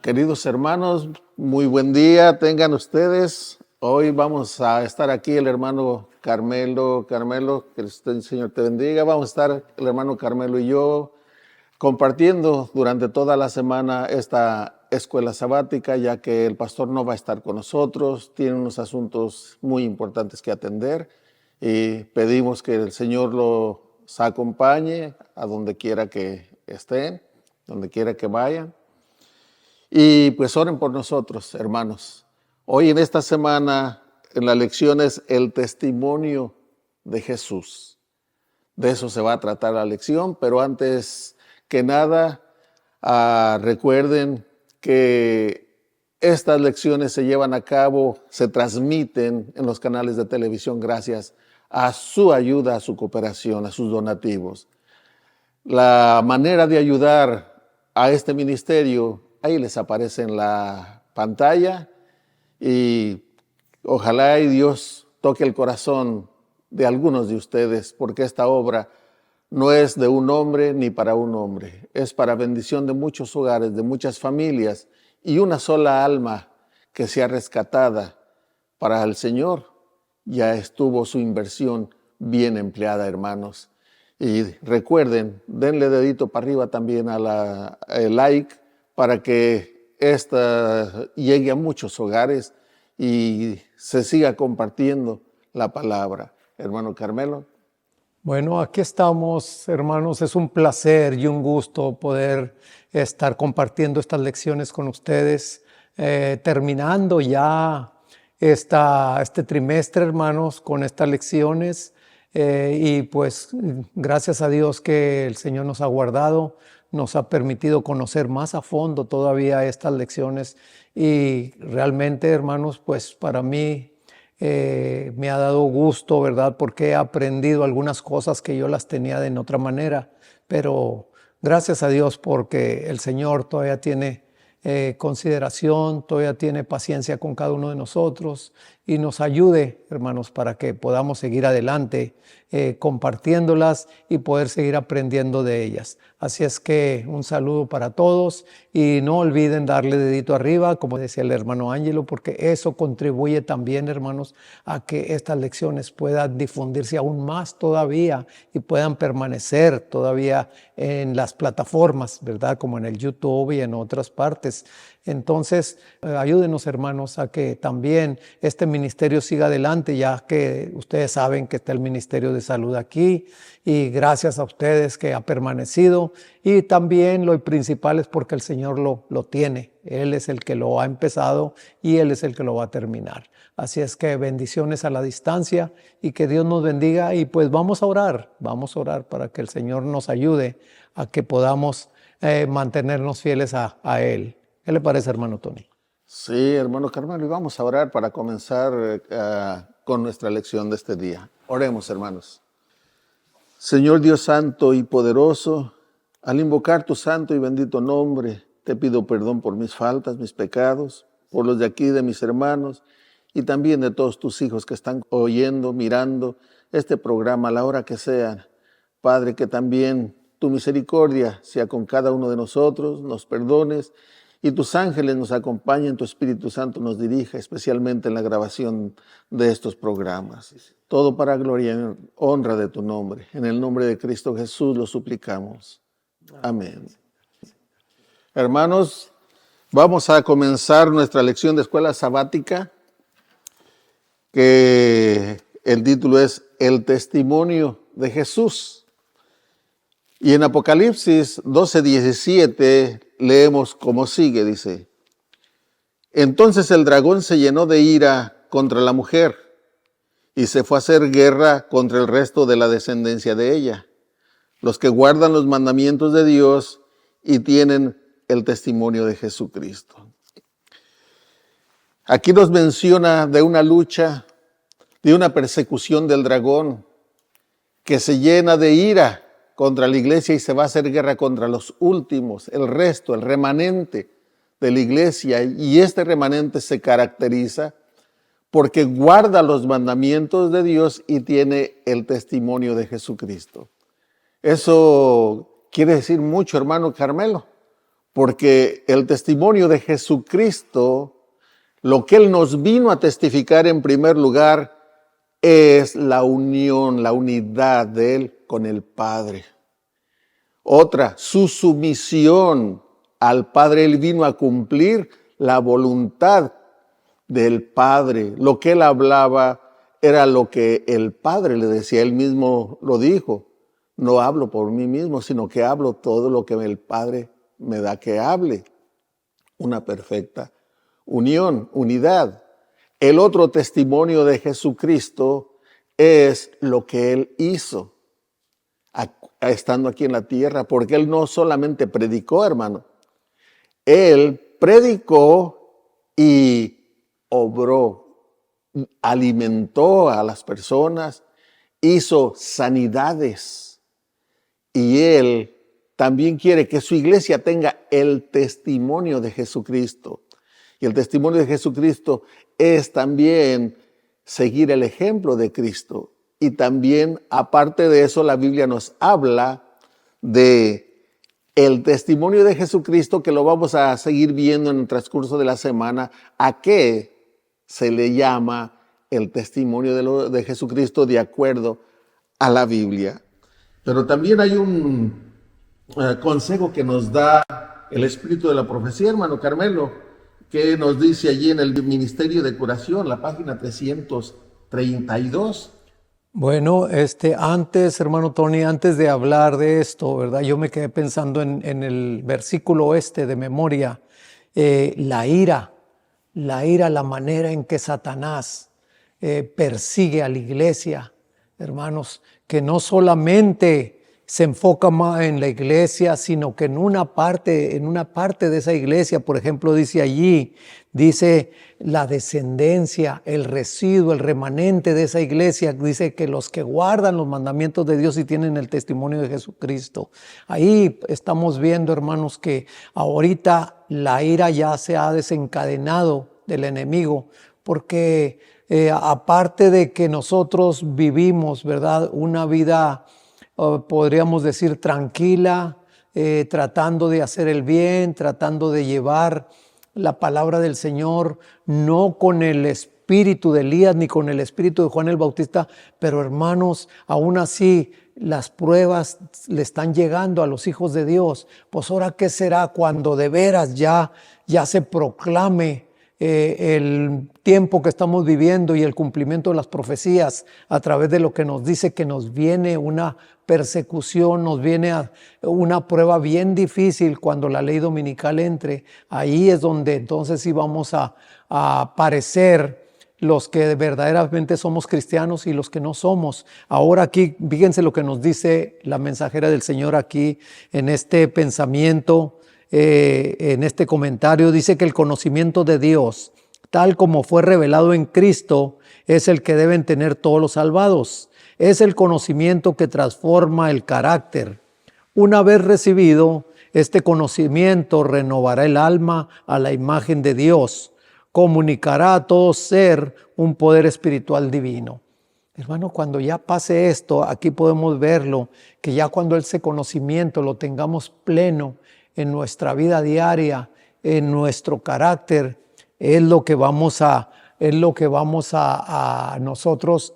Queridos hermanos, muy buen día tengan ustedes. Hoy vamos a estar aquí el hermano Carmelo, que el Señor te bendiga. Vamos a estar el hermano Carmelo y yo compartiendo durante toda la semana esta escuela sabática, ya que el pastor no va a estar con nosotros, tiene unos asuntos muy importantes que atender y pedimos que el Señor los acompañe a donde quiera que estén, donde quiera que vayan. Y pues oren por nosotros, hermanos. Hoy en esta semana, en la lección es el testimonio de Jesús. De eso se va a tratar la lección, pero antes que nada, recuerden que estas lecciones se llevan a cabo, se transmiten en los canales de televisión gracias a su ayuda, a su cooperación, a sus donativos. La manera de ayudar a este ministerio, ahí les aparece en la pantalla y ojalá y Dios toque el corazón de algunos de ustedes, porque esta obra no es de un hombre ni para un hombre, es para bendición de muchos hogares, de muchas familias y una sola alma que sea rescatada para el Señor. Ya estuvo su inversión bien empleada, hermanos. Y recuerden, denle dedito para arriba también a el like para que esta llegue a muchos hogares y se siga compartiendo la palabra. Hermano Carmelo. Bueno, aquí estamos, hermanos. Es un placer y un gusto poder estar compartiendo estas lecciones con ustedes, terminando ya este trimestre, hermanos, con estas lecciones. Y pues gracias a Dios que el Señor nos ha guardado, nos ha permitido conocer más a fondo todavía estas lecciones. Y realmente, hermanos, pues para mí me ha dado gusto, ¿verdad? Porque he aprendido algunas cosas que yo las tenía de otra manera, pero gracias a Dios porque el Señor todavía tiene consideración, todavía tiene paciencia con cada uno de nosotros y nos ayude, hermanos, para que podamos seguir adelante compartiéndolas y poder seguir aprendiendo de ellas. Así es que un saludo para todos y no olviden darle dedito arriba, como decía el hermano Ángelo, porque eso contribuye también, hermanos, a que estas lecciones puedan difundirse aún más todavía y puedan permanecer todavía en las plataformas, ¿verdad? Como en el YouTube y en otras partes. Entonces, ayúdenos, hermanos, a que también este ministerio siga adelante, ya que ustedes saben que está el Ministerio de Salud aquí y gracias a ustedes que ha permanecido y también lo principal es porque el Señor lo tiene. Él es el que lo ha empezado y Él es el que lo va a terminar. Así es que bendiciones a la distancia y que Dios nos bendiga y pues vamos a orar para que el Señor nos ayude a que podamos mantenernos fieles a Él. ¿Qué le parece, hermano Tony? Sí, hermano Carmelo, y vamos a orar para comenzar con nuestra lección de este día. Oremos, hermanos. Señor Dios santo y poderoso, al invocar tu santo y bendito nombre, te pido perdón por mis faltas, mis pecados, por los de aquí, de mis hermanos, y también de todos tus hijos que están oyendo, mirando este programa a la hora que sea. Padre, que también tu misericordia sea con cada uno de nosotros, nos perdones, y tus ángeles nos acompañen, tu Espíritu Santo nos dirija, especialmente en la grabación de estos programas. Todo para gloria y honra de tu nombre. En el nombre de Cristo Jesús lo suplicamos. Amén. Hermanos, vamos a comenzar nuestra lección de escuela sabática, que el título es El testimonio de Jesús. Y en Apocalipsis 12:17 leemos como sigue, dice: Entonces el dragón se llenó de ira contra la mujer y se fue a hacer guerra contra el resto de la descendencia de ella, los que guardan los mandamientos de Dios y tienen el testimonio de Jesucristo. Aquí nos menciona de una lucha, de una persecución del dragón que se llena de ira contra la iglesia y se va a hacer guerra contra los últimos, el resto, el remanente de la iglesia. Y este remanente se caracteriza porque guarda los mandamientos de Dios y tiene el testimonio de Jesucristo. Eso quiere decir mucho, hermano Carmelo, porque el testimonio de Jesucristo, lo que Él nos vino a testificar en primer lugar, es la unión, la unidad de Él con el Padre. Otra, su sumisión al Padre. Él vino a cumplir la voluntad del Padre. Lo que Él hablaba era lo que el Padre le decía. Él mismo lo dijo. No hablo por mí mismo, sino que hablo todo lo que el Padre me da que hable. Una perfecta unión, unidad. El otro testimonio de Jesucristo es lo que Él hizo estando aquí en la tierra, porque Él no solamente predicó, hermano. Él predicó y obró, alimentó a las personas, hizo sanidades. Y Él también quiere que su iglesia tenga el testimonio de Jesucristo. Y el testimonio de Jesucristo es también seguir el ejemplo de Cristo. Y también, aparte de eso, la Biblia nos habla de el testimonio de Jesucristo, que lo vamos a seguir viendo en el transcurso de la semana, a qué se le llama el testimonio de Jesucristo de acuerdo a la Biblia. Pero también hay un consejo que nos da el Espíritu de la Profecía, hermano Carmelo, que nos dice allí en el Ministerio de Curación, la página 332. Bueno, antes, hermano Tony, antes de hablar de esto, ¿verdad? Yo me quedé pensando en el versículo de memoria, la ira, la manera en que Satanás persigue a la iglesia, hermanos, que no solamente se enfoca más en la iglesia, sino que en una parte de esa iglesia, por ejemplo, dice la descendencia, el residuo, el remanente de esa iglesia, dice que los que guardan los mandamientos de Dios y tienen el testimonio de Jesucristo. Ahí estamos viendo, hermanos, que ahorita la ira ya se ha desencadenado del enemigo, porque aparte de que nosotros vivimos, ¿verdad?, una vida podríamos decir tranquila, tratando de hacer el bien, tratando de llevar la palabra del Señor, no con el espíritu de Elías ni con el espíritu de Juan el Bautista, pero hermanos, aún así las pruebas le están llegando a los hijos de Dios. Pues ahora, ¿qué será cuando de veras ya se proclame el tiempo que estamos viviendo y el cumplimiento de las profecías a través de lo que nos dice que nos viene una persecución, nos viene una prueba bien difícil cuando la ley dominical entre? Ahí es donde entonces sí vamos a aparecer los que verdaderamente somos cristianos y los que no somos. Ahora aquí, fíjense lo que nos dice la mensajera del Señor aquí en este pensamiento. En este comentario dice que el conocimiento de Dios, tal como fue revelado en Cristo, es el que deben tener todos los salvados. Es el conocimiento que transforma el carácter. Una vez recibido, este conocimiento renovará el alma a la imagen de Dios, comunicará a todo ser un poder espiritual divino. Hermano, cuando ya pase esto, aquí podemos verlo, que ya cuando ese conocimiento lo tengamos pleno en nuestra vida diaria, en nuestro carácter, es lo que vamos a nosotros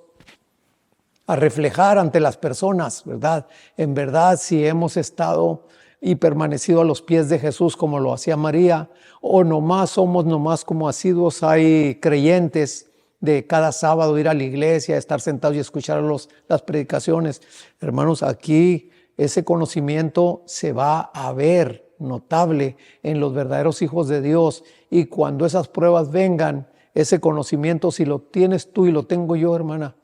a reflejar ante las personas, ¿verdad? En verdad, si hemos estado y permanecido a los pies de Jesús como lo hacía María, o somos como asiduos, hay creyentes de cada sábado ir a la iglesia, estar sentados y escuchar las predicaciones. Hermanos, aquí ese conocimiento se va a ver notable en los verdaderos hijos de Dios, y cuando esas pruebas vengan, ese conocimiento, si lo tienes tú y lo tengo yo, hermana,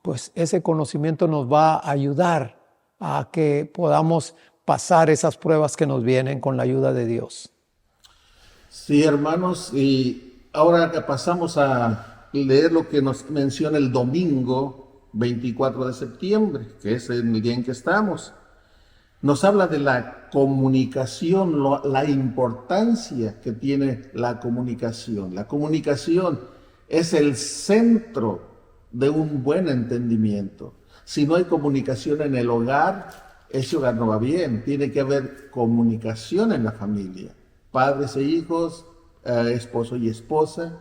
pues ese conocimiento nos va a ayudar a que podamos pasar esas pruebas que nos vienen con la ayuda de Dios. Sí, hermanos, y ahora que pasamos a leer lo que nos menciona el domingo 24 de septiembre, que es el día en que estamos. Nos habla de la comunicación, la importancia que tiene la comunicación. La comunicación es el centro de un buen entendimiento. Si no hay comunicación en el hogar, ese hogar no va bien. Tiene que haber comunicación en la familia, padres e hijos, esposo y esposa.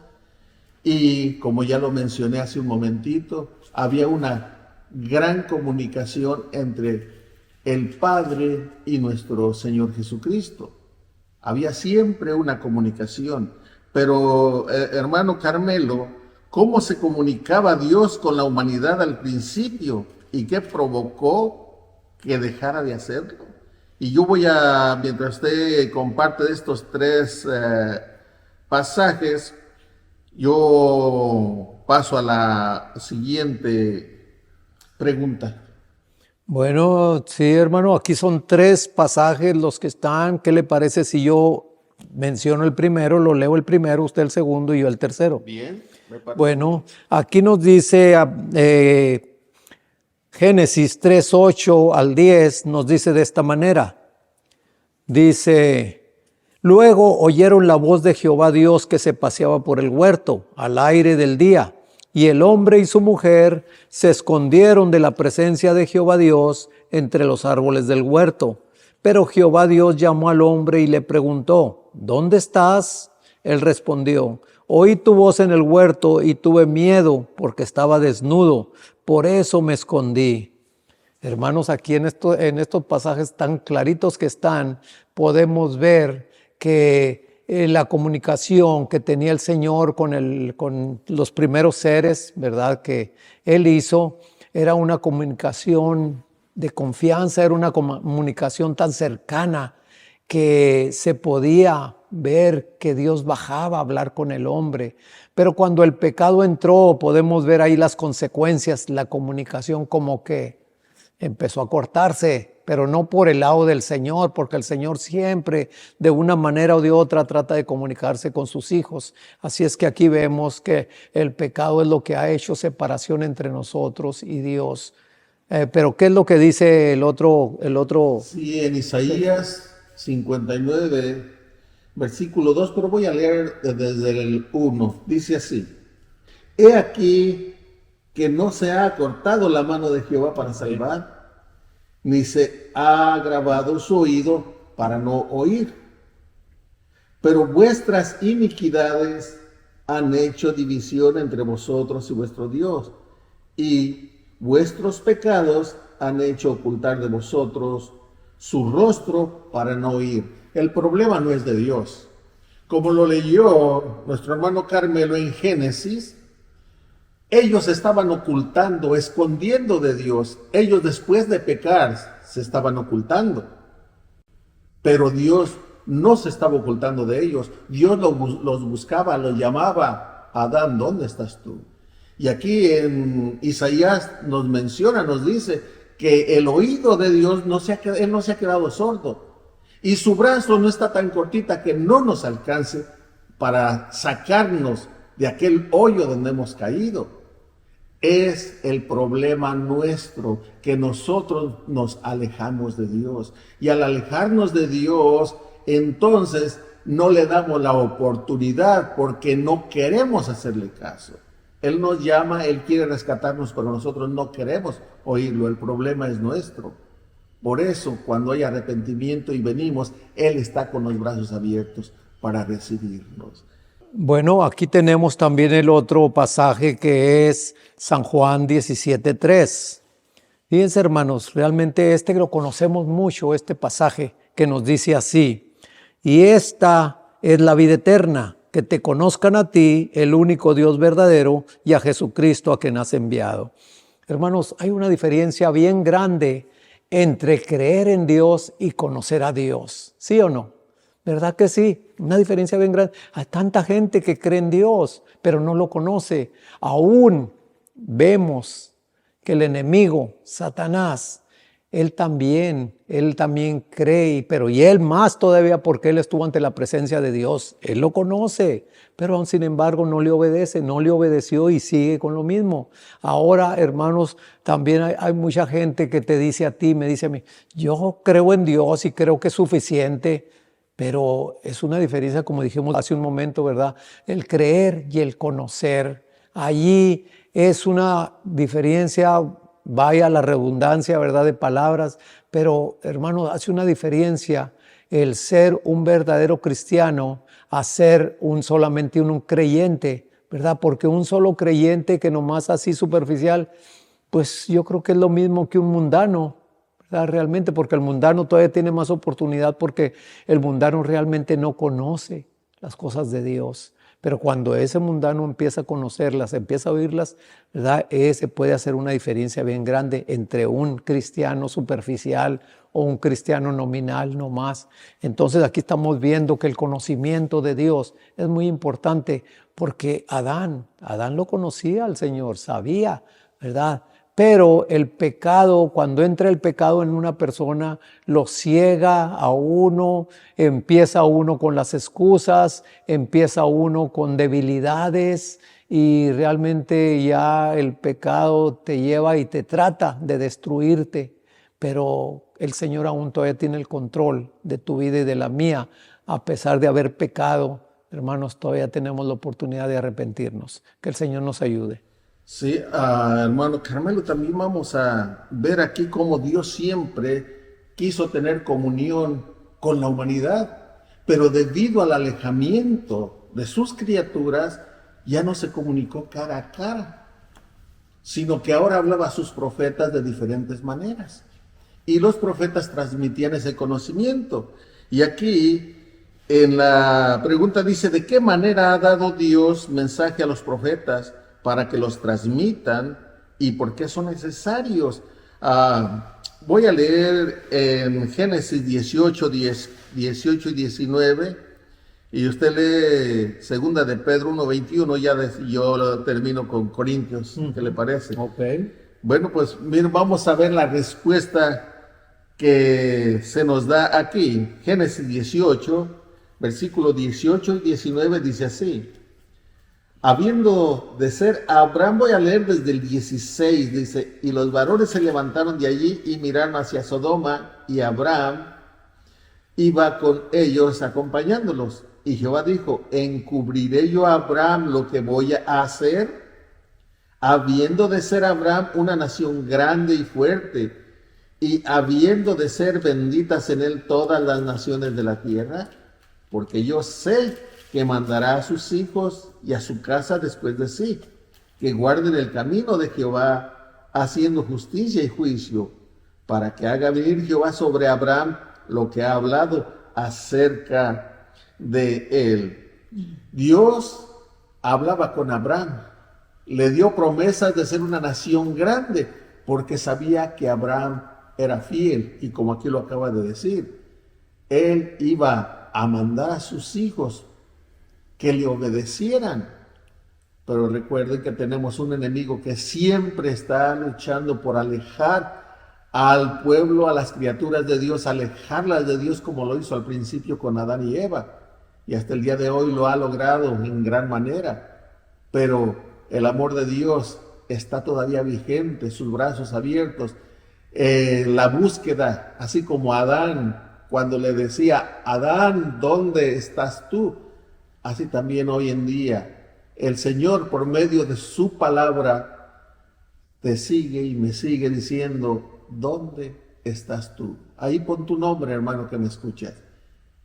Y como ya lo mencioné hace un momentito, había una gran comunicación entre el Padre y nuestro Señor Jesucristo. Había siempre una comunicación. Pero, hermano Carmelo, ¿cómo se comunicaba Dios con la humanidad al principio? ¿Y qué provocó que dejara de hacerlo? Y yo voy a, mientras usted comparte de estos tres pasajes, yo paso a la siguiente pregunta. Bueno, sí, hermano, aquí son tres pasajes los que están. ¿Qué le parece si yo menciono el primero, lo leo el primero, usted el segundo y yo el tercero? Bien, me parece. Bueno, aquí nos dice Génesis 3, 8 al 10, nos dice de esta manera. Dice, luego oyeron la voz de Jehová Dios que se paseaba por el huerto al aire del día. Y el hombre y su mujer se escondieron de la presencia de Jehová Dios entre los árboles del huerto. Pero Jehová Dios llamó al hombre y le preguntó, ¿dónde estás? Él respondió, oí tu voz en el huerto y tuve miedo porque estaba desnudo, por eso me escondí. Hermanos, aquí en estos pasajes tan claritos que están, podemos ver que la comunicación que tenía el Señor con los primeros seres, ¿verdad?, que Él hizo, era una comunicación de confianza, era una comunicación tan cercana que se podía ver que Dios bajaba a hablar con el hombre. Pero cuando el pecado entró, podemos ver ahí las consecuencias, la comunicación como que empezó a cortarse, pero no por el lado del Señor, porque el Señor siempre, de una manera o de otra, trata de comunicarse con sus hijos. Así es que aquí vemos que el pecado es lo que ha hecho separación entre nosotros y Dios. Pero ¿qué es lo que dice el otro? Sí, en Isaías 59, versículo 2, pero voy a leer desde el 1. Dice así, he aquí que no se ha acortado la mano de Jehová para salvar, ni se ha agravado su oído para no oír. Pero vuestras iniquidades han hecho división entre vosotros y vuestro Dios, y vuestros pecados han hecho ocultar de vosotros su rostro para no oír. El problema no es de Dios. Como lo leyó nuestro hermano Carmelo en Génesis, ellos estaban ocultando, escondiendo de Dios. Ellos después de pecar se estaban ocultando. Pero Dios no se estaba ocultando de ellos. Dios los buscaba, los llamaba. Adán, ¿dónde estás tú? Y aquí en Isaías nos menciona, nos dice que el oído de Dios Él no se ha quedado sordo. Y su brazo no está tan cortita que no nos alcance para sacarnos de aquel hoyo donde hemos caído. Es el problema nuestro, que nosotros nos alejamos de Dios. Y al alejarnos de Dios, entonces no le damos la oportunidad porque no queremos hacerle caso. Él nos llama, Él quiere rescatarnos, pero nosotros no queremos oírlo. El problema es nuestro. Por eso, cuando hay arrepentimiento y venimos, Él está con los brazos abiertos para recibirnos. Bueno, aquí tenemos también el otro pasaje que es San Juan 17:3. Fíjense, hermanos, realmente lo conocemos mucho, este pasaje que nos dice así, y esta es la vida eterna, que te conozcan a ti, el único Dios verdadero, y a Jesucristo a quien has enviado. Hermanos, hay una diferencia bien grande entre creer en Dios y conocer a Dios, ¿sí o no? ¿Verdad que sí? Una diferencia bien grande. Hay tanta gente que cree en Dios, pero no lo conoce. Aún vemos que el enemigo, Satanás, él también cree, pero y él más todavía porque él estuvo ante la presencia de Dios. Él lo conoce, pero aún sin embargo no le obedece, no le obedeció y sigue con lo mismo. Ahora, hermanos, también hay mucha gente que te dice a ti, me dice a mí, yo creo en Dios y creo que es suficiente. Pero es una diferencia, como dijimos hace un momento, ¿verdad? El creer y el conocer. Allí es una diferencia vaya la redundancia, ¿verdad?, de palabras, pero hermano, hace una diferencia el ser un verdadero cristiano a ser solamente un creyente, ¿verdad? Porque un solo creyente que nomás así superficial, pues yo creo que es lo mismo que un mundano, ¿verdad? Realmente, porque el mundano todavía tiene más oportunidad porque el mundano realmente no conoce las cosas de Dios. Pero cuando ese mundano empieza a conocerlas, empieza a oírlas, ¿verdad? Ese puede hacer una diferencia bien grande entre un cristiano superficial o un cristiano nominal no más. Entonces aquí estamos viendo que el conocimiento de Dios es muy importante porque Adán lo conocía al Señor, sabía, ¿verdad? Pero el pecado, cuando entra el pecado en una persona, lo ciega a uno, empieza uno con las excusas, empieza uno con debilidades y realmente ya el pecado te lleva y te trata de destruirte. Pero el Señor aún todavía tiene el control de tu vida y de la mía, a pesar de haber pecado. Hermanos, todavía tenemos la oportunidad de arrepentirnos. Que el Señor nos ayude. Sí, hermano Carmelo, también vamos a ver aquí cómo Dios siempre quiso tener comunión con la humanidad, pero debido al alejamiento de sus criaturas, ya no se comunicó cara a cara, sino que ahora hablaba a sus profetas de diferentes maneras. Y los profetas transmitían ese conocimiento. Y aquí en la pregunta dice, ¿de qué manera ha dado Dios mensaje a los profetas para que los transmitan y por qué son necesarios? Voy a leer en Génesis 18, 18 y 19, y usted lee segunda de Pedro 1:21, yo termino con Corintios, ¿qué le parece? Okay. Bueno, pues miren, vamos a ver la respuesta que se nos da aquí. Génesis 18, versículos 18 y 19 dice así. Habiendo de ser Abraham, voy a leer desde el 16, dice, y los varones se levantaron de allí y miraron hacia Sodoma, y Abraham iba con ellos acompañándolos. Y Jehová dijo, ¿encubriré yo a Abraham lo que voy a hacer? Habiendo de ser Abraham una nación grande y fuerte, y habiendo de ser benditas en él todas las naciones de la tierra, porque yo sé que mandará a sus hijos y a su casa después de sí, que guarden el camino de Jehová, haciendo justicia y juicio, para que haga venir Jehová sobre Abraham lo que ha hablado acerca de él. Dios hablaba con Abraham, le dio promesas de ser una nación grande, porque sabía que Abraham era fiel, y como aquí lo acaba de decir, él iba a mandar a sus hijos que le obedecieran. Pero recuerden que tenemos un enemigo que siempre está luchando por alejar al pueblo, a las criaturas de Dios, alejarlas de Dios, como lo hizo al principio con Adán y Eva, y hasta el día de hoy lo ha logrado en gran manera. Pero el amor de Dios está todavía vigente, sus brazos abiertos, la búsqueda, así como Adán, cuando le decía, Adán, ¿dónde estás tú? Así también hoy en día, el Señor por medio de su palabra te sigue y me sigue diciendo, ¿dónde estás tú? Ahí pon tu nombre, hermano, que me escuchas.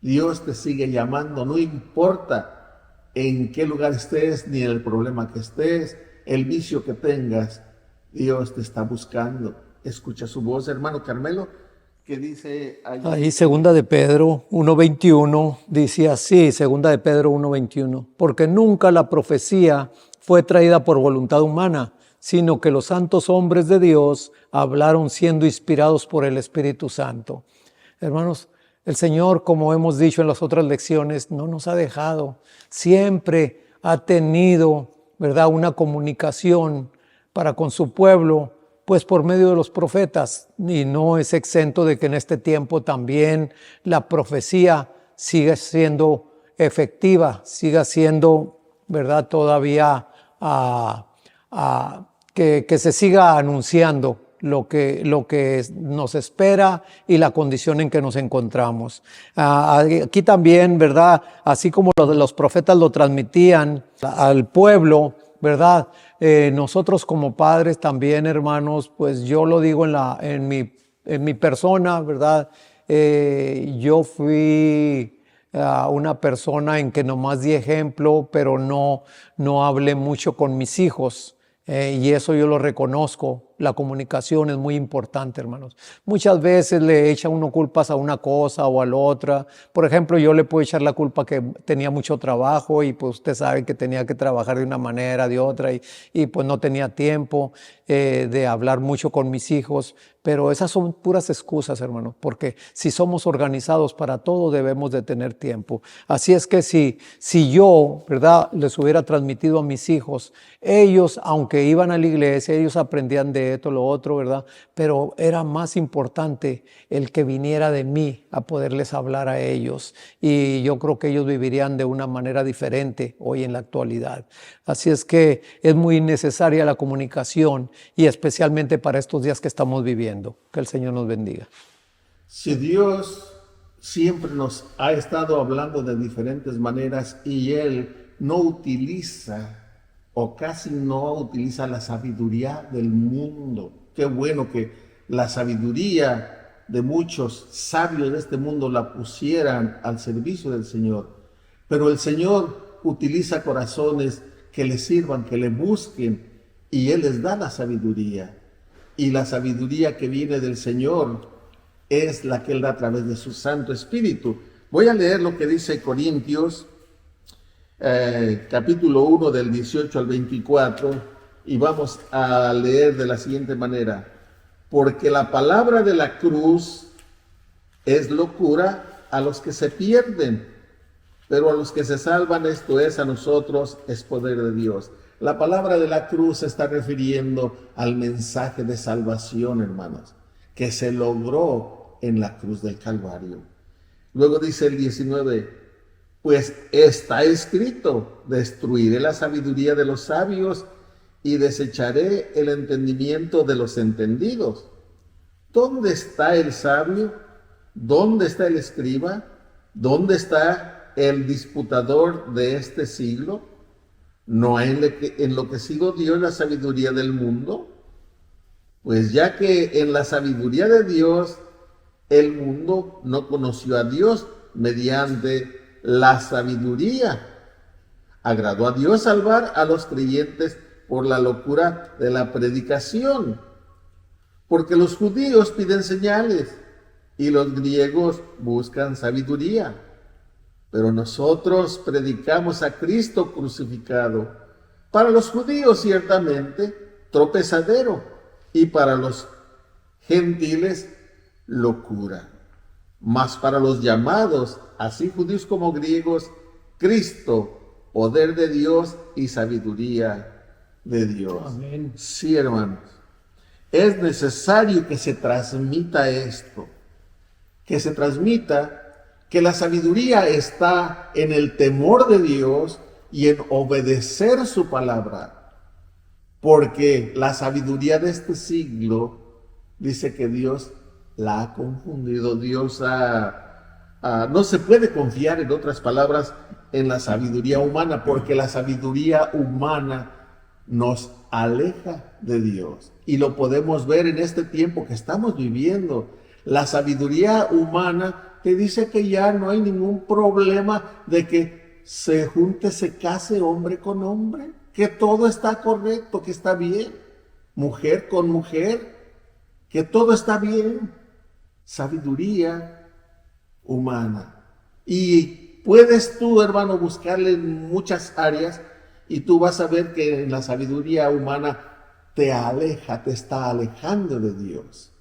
Dios te sigue llamando, no importa en qué lugar estés, ni en el problema que estés, el vicio que tengas, Dios te está buscando. Escucha su voz, hermano Carmelo, que dice ahí segunda de Pedro 1:21, dice así, segunda de Pedro 1:21, porque nunca la profecía fue traída por voluntad humana, sino que los santos hombres de Dios hablaron siendo inspirados por el Espíritu Santo. Hermanos, el Señor, como hemos dicho en las otras lecciones, no nos ha dejado. Siempre ha tenido, ¿verdad?, una comunicación para con su pueblo, pues por medio de los profetas, y no es exento de que en este tiempo también la profecía siga siendo efectiva, siga siendo, ¿verdad?, todavía que se siga anunciando lo que nos espera y la condición en que nos encontramos. Aquí también, ¿verdad?, así como los profetas lo transmitían al pueblo, ¿verdad? Nosotros como padres también, hermanos, pues yo lo digo en mi persona, ¿verdad? Yo fui una persona en que nomás di ejemplo, pero no hablé mucho con mis hijos. Y eso yo lo reconozco. La comunicación es muy importante, hermanos. Muchas veces le echa uno culpas a una cosa o a la otra. Por ejemplo, yo le puedo echar la culpa que tenía mucho trabajo y pues usted sabe que tenía que trabajar de una manera, de otra y pues no tenía tiempo de hablar mucho con mis hijos. Pero esas son puras excusas, hermanos, porque si somos organizados para todo debemos de tener tiempo. Así es que si yo, ¿verdad?, les hubiera transmitido a mis hijos, ellos, aunque iban a la iglesia, ellos aprendían de esto, lo otro, ¿verdad? Pero era más importante el que viniera de mí a poderles hablar a ellos. Y yo creo que ellos vivirían de una manera diferente hoy en la actualidad. Así es que es muy necesaria la comunicación y especialmente para estos días que estamos viviendo. Que el Señor nos bendiga. Si Dios siempre nos ha estado hablando de diferentes maneras y Él no utiliza o casi no utiliza la sabiduría del mundo. Qué bueno que la sabiduría de muchos sabios de este mundo la pusieran al servicio del Señor. Pero el Señor utiliza corazones que le sirvan, que le busquen, y Él les da la sabiduría. Y la sabiduría que viene del Señor es la que Él da a través de su Santo Espíritu. Voy a leer lo que dice Corintios, capítulo 1 del 18 al 24, y vamos a leer de la siguiente manera: porque la palabra de la cruz es locura a los que se pierden, pero a los que se salvan, esto es, a nosotros, es poder de Dios. La palabra de la cruz se está refiriendo al mensaje de salvación, hermanos, que se logró en la cruz del Calvario. Luego dice el 19, pues está escrito: destruiré la sabiduría de los sabios y desecharé el entendimiento de los entendidos. ¿Dónde está el sabio? ¿Dónde está el escriba? ¿Dónde está el disputador de este siglo? ¿No ha enloquecido Dios la sabiduría del mundo? Pues ya que en la sabiduría de Dios el mundo no conoció a Dios mediante la sabiduría, agradó a Dios salvar a los creyentes por la locura de la predicación, porque los judíos piden señales y los griegos buscan sabiduría. Pero nosotros predicamos a Cristo crucificado, para los judíos ciertamente tropezadero, y para los gentiles locura. Mas para los llamados, así judíos como griegos, Cristo, poder de Dios y sabiduría de Dios. Amén. Sí, hermanos, es necesario que se transmita esto, que se transmita que la sabiduría está en el temor de Dios y en obedecer su palabra, porque la sabiduría de este siglo dice que Dios la ha confundido. Dios no se puede confiar, en otras palabras, en la sabiduría humana, porque la sabiduría humana nos aleja de Dios. Y lo podemos ver en este tiempo que estamos viviendo. La sabiduría humana te dice que ya no hay ningún problema de que se junte, se case hombre con hombre, que todo está correcto, que está bien, mujer con mujer, que todo está bien. Sabiduría humana. Y puedes tú, hermano, buscarle en muchas áreas y tú vas a ver que en la sabiduría humana te aleja, te está alejando de Dios.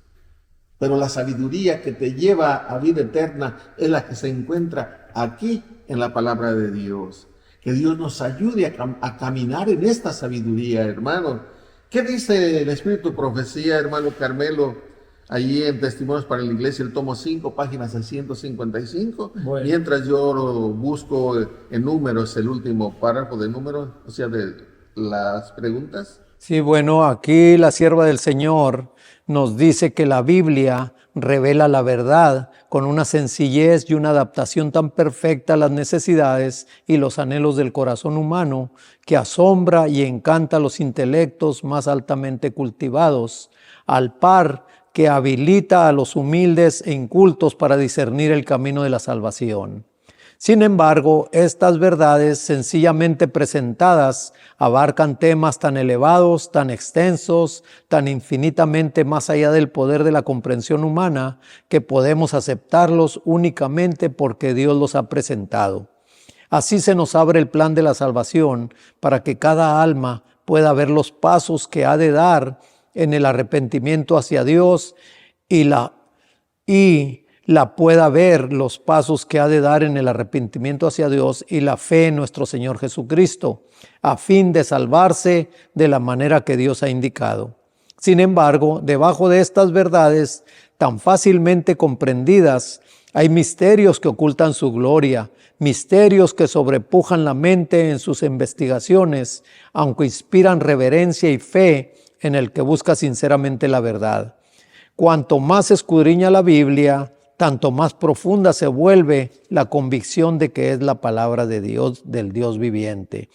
Pero la sabiduría que te lleva a vida eterna es la que se encuentra aquí en la palabra de Dios. Que Dios nos ayude a caminar en esta sabiduría, hermano. ¿Qué dice el Espíritu de Profecía, hermano Carmelo, allí en Testimonios para la Iglesia, el tomo 5, página 655? Bueno. Mientras yo busco en números el último párrafo de números, o sea, de las preguntas. Sí, bueno, aquí la sierva del Señor nos dice que la Biblia revela la verdad con una sencillez y una adaptación tan perfecta a las necesidades y los anhelos del corazón humano que asombra y encanta a los intelectos más altamente cultivados, al par que habilita a los humildes e incultos para discernir el camino de la salvación. Sin embargo, estas verdades sencillamente presentadas abarcan temas tan elevados, tan extensos, tan infinitamente más allá del poder de la comprensión humana, que podemos aceptarlos únicamente porque Dios los ha presentado. Así se nos abre el plan de la salvación para que cada alma pueda ver los pasos que ha de dar en el arrepentimiento hacia Dios y la pueda ver los pasos que ha de dar en el arrepentimiento hacia Dios y la fe en nuestro Señor Jesucristo, a fin de salvarse de la manera que Dios ha indicado. Sin embargo, debajo de estas verdades tan fácilmente comprendidas, hay misterios que ocultan su gloria, misterios que sobrepujan la mente en sus investigaciones, aunque inspiran reverencia y fe en el que busca sinceramente la verdad. Cuanto más escudriña la Biblia, tanto más profunda se vuelve la convicción de que es la palabra de Dios, del Dios viviente.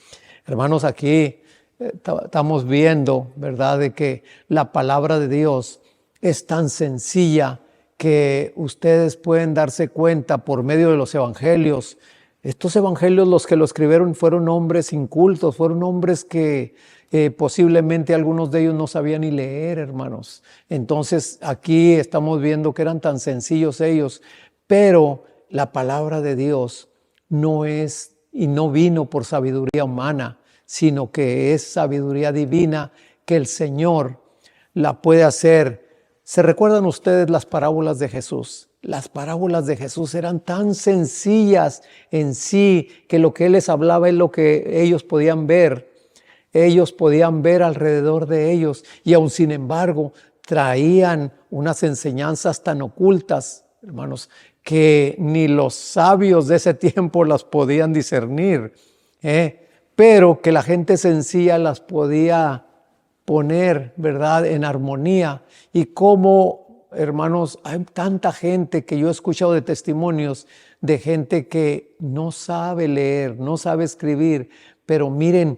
Hermanos, aquí estamos viendo, ¿verdad?, de que la palabra de Dios es tan sencilla que ustedes pueden darse cuenta por medio de los evangelios. Estos evangelios, los que lo escribieron, fueron hombres incultos, fueron hombres que posiblemente algunos de ellos no sabían ni leer, hermanos. Entonces aquí estamos viendo que eran tan sencillos ellos, pero la palabra de Dios no es y no vino por sabiduría humana, sino que es sabiduría divina que el Señor la puede hacer. ¿Se recuerdan ustedes las parábolas de Jesús? Las parábolas de Jesús eran tan sencillas en sí que lo que Él les hablaba es lo que ellos podían ver. Ellos podían ver alrededor de ellos y aun sin embargo traían unas enseñanzas tan ocultas, hermanos, que ni los sabios de ese tiempo las podían discernir, pero que la gente sencilla las podía poner, ¿verdad?, en armonía. Y como, hermanos, hay tanta gente que yo he escuchado de testimonios de gente que no sabe leer, no sabe escribir, pero miren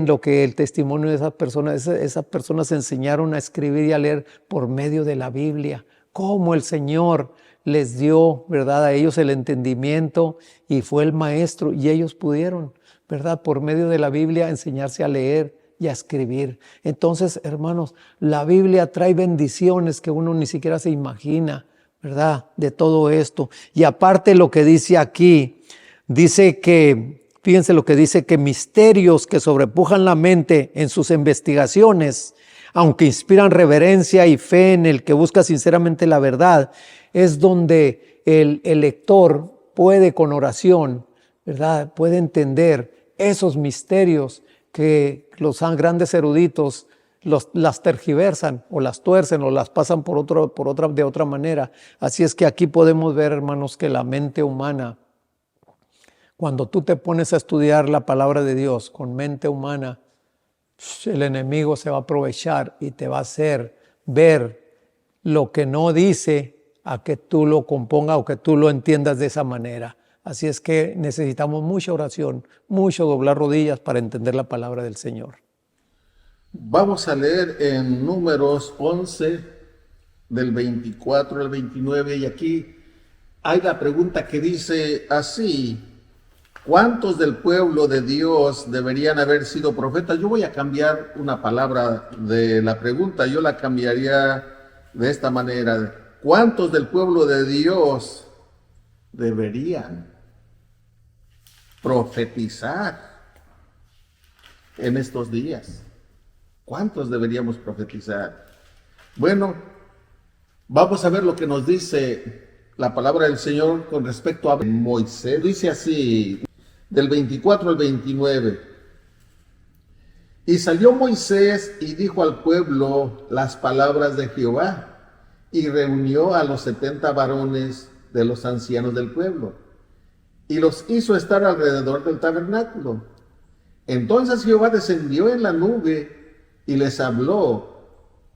lo que el testimonio de esas personas enseñaron a escribir y a leer por medio de la Biblia. Cómo el Señor les dio, ¿verdad?, a ellos el entendimiento y fue el maestro y ellos pudieron, ¿verdad?, por medio de la Biblia enseñarse a leer y a escribir. Entonces, hermanos, la Biblia trae bendiciones que uno ni siquiera se imagina, ¿verdad?, de todo esto. Y aparte lo que dice aquí, dice que, fíjense lo que dice, que misterios que sobrepujan la mente en sus investigaciones, aunque inspiran reverencia y fe en el que busca sinceramente la verdad, es donde el lector puede con oración, ¿verdad?, puede entender esos misterios que los grandes eruditos las tergiversan o las tuercen o las pasan de otra manera. Así es que aquí podemos ver, hermanos, que la mente humana, cuando tú te pones a estudiar la palabra de Dios con mente humana, el enemigo se va a aprovechar y te va a hacer ver lo que no dice a que tú lo compongas o que tú lo entiendas de esa manera. Así es que necesitamos mucha oración, mucho doblar rodillas para entender la palabra del Señor. Vamos a leer en Números 11, del 24 al 29, y aquí hay la pregunta que dice así: ¿cuántos del pueblo de Dios deberían haber sido profetas? Yo voy a cambiar una palabra de la pregunta, yo la cambiaría de esta manera: ¿cuántos del pueblo de Dios deberían profetizar en estos días? ¿Cuántos deberíamos profetizar? Bueno, vamos a ver lo que nos dice la palabra del Señor con respecto a Moisés. Dice así, del 24 al 29. Y salió Moisés y dijo al pueblo las palabras de Jehová, y reunió a los 70 varones de los ancianos del pueblo, y los hizo estar alrededor del tabernáculo. Entonces Jehová descendió en la nube y les habló,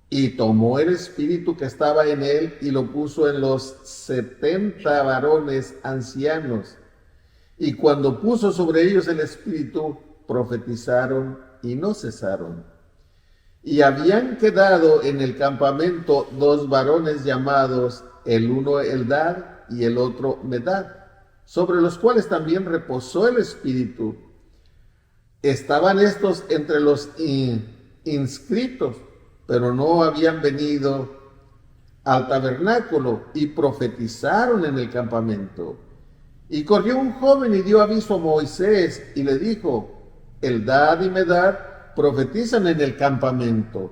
y tomó el espíritu que estaba en él y lo puso en los 70 varones ancianos. Y cuando puso sobre ellos el espíritu, profetizaron y no cesaron. Y habían quedado en el campamento 2 varones llamados, el uno Eldad y el otro Medad, sobre los cuales también reposó el espíritu. Estaban estos entre los inscritos, pero no habían venido al tabernáculo, y profetizaron en el campamento. Y corrió un joven y dio aviso a Moisés y le dijo, Eldad y Medad profetizan en el campamento.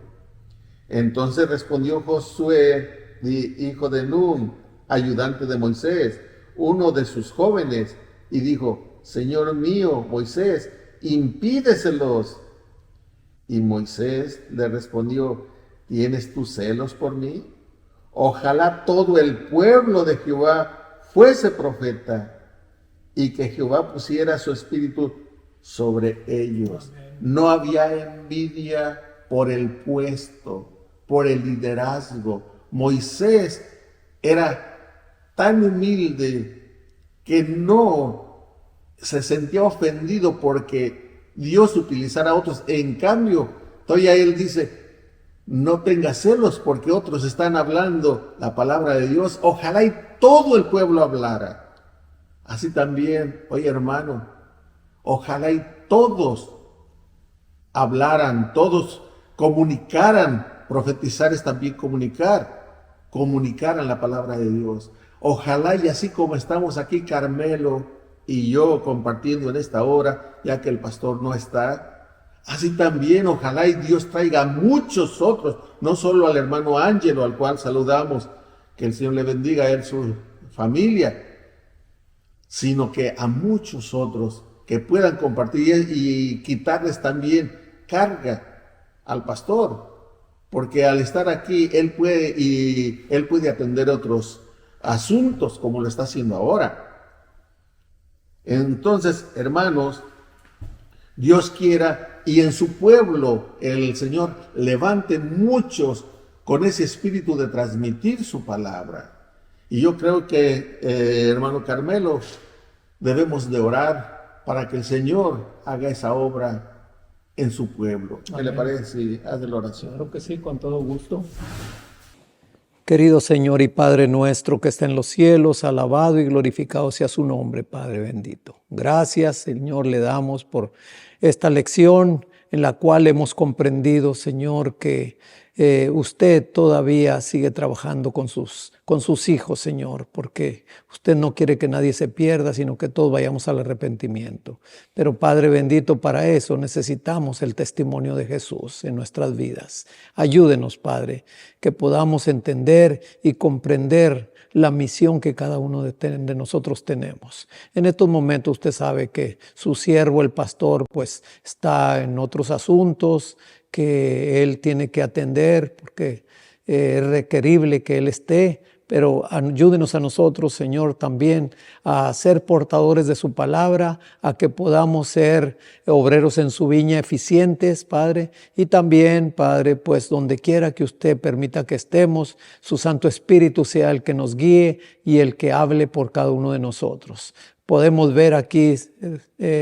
Entonces respondió Josué, hijo de Nun, ayudante de Moisés, uno de sus jóvenes, y dijo, Señor mío, Moisés, impídeselos. Y Moisés le respondió, ¿tienes tus celos por mí? Ojalá todo el pueblo de Jehová fuese profeta, y que Jehová pusiera su espíritu sobre ellos. No había envidia por el puesto, por el liderazgo. Moisés era tan humilde que no se sentía ofendido porque Dios utilizara a otros. En cambio, todavía él dice, no tengas celos porque otros están hablando la palabra de Dios. Ojalá y todo el pueblo hablara. Así también, oye hermano, ojalá y todos hablaran, todos comunicaran. Profetizar es también comunicaran la palabra de Dios. Ojalá y así como estamos aquí Carmelo y yo compartiendo en esta hora, ya que el pastor no está, así también ojalá y Dios traiga a muchos otros, no solo al hermano Ángelo, al cual saludamos, que el Señor le bendiga a él, su familia, sino que a muchos otros que puedan compartir y quitarles también carga al pastor, porque al estar aquí él puede atender otros asuntos como lo está haciendo ahora. Entonces, hermanos, Dios quiera y en su pueblo el Señor levante muchos con ese espíritu de transmitir su palabra. Y yo creo que, hermano Carmelo, debemos de orar para que el Señor haga esa obra en su pueblo. ¿Qué le parece si hace la oración? Claro que sí, con todo gusto. Querido Señor y Padre nuestro que está en los cielos, alabado y glorificado sea su nombre, Padre bendito. Gracias, Señor, le damos por esta lección en la cual hemos comprendido, Señor, que usted todavía sigue trabajando con sus hijos, Señor, porque usted no quiere que nadie se pierda, sino que todos vayamos al arrepentimiento. Pero Padre bendito, para eso necesitamos el testimonio de Jesús en nuestras vidas. Ayúdenos, Padre, que podamos entender y comprender la misión que cada uno de nosotros tenemos. En estos momentos usted sabe que su siervo, el pastor, pues está en otros asuntos que él tiene que atender porque es requerible que él esté, pero ayúdenos a nosotros, Señor, también a ser portadores de su palabra, a que podamos ser obreros en su viña eficientes, Padre, y también, Padre, pues donde quiera que usted permita que estemos, su Santo Espíritu sea el que nos guíe y el que hable por cada uno de nosotros. Podemos ver aquí,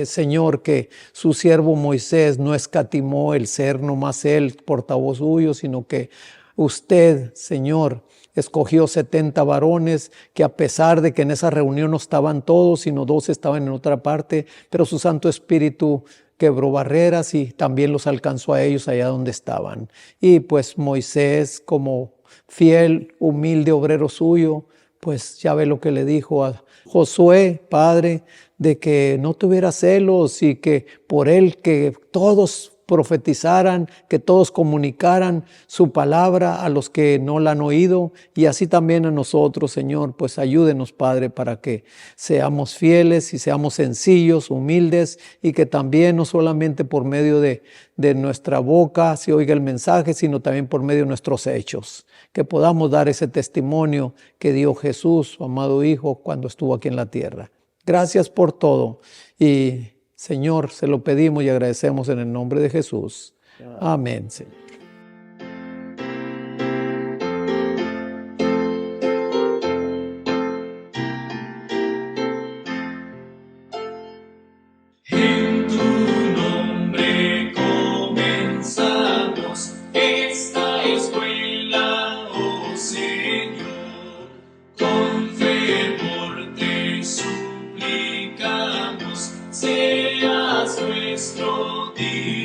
Señor, que su siervo Moisés no escatimó el ser nomás él portavoz suyo, sino que usted, Señor, escogió 70 varones que a pesar de que en esa reunión no estaban todos, sino 2 estaban en otra parte, pero su Santo Espíritu quebró barreras y también los alcanzó a ellos allá donde estaban. Y pues Moisés, como fiel, humilde obrero suyo, pues ya ve lo que le dijo a Josué, Padre, de que no tuviera celos y que por él que todos profetizaran, que todos comunicaran su palabra a los que no la han oído y así también a nosotros, Señor, pues ayúdenos, Padre, para que seamos fieles y seamos sencillos, humildes y que también no solamente por medio de nuestra boca se oiga el mensaje, sino también por medio de nuestros hechos, que podamos dar ese testimonio que dio Jesús, su amado Hijo, cuando estuvo aquí en la tierra. Gracias por todo y Señor, se lo pedimos y agradecemos en el nombre de Jesús. Amén, Señor. seas nuestro Dios.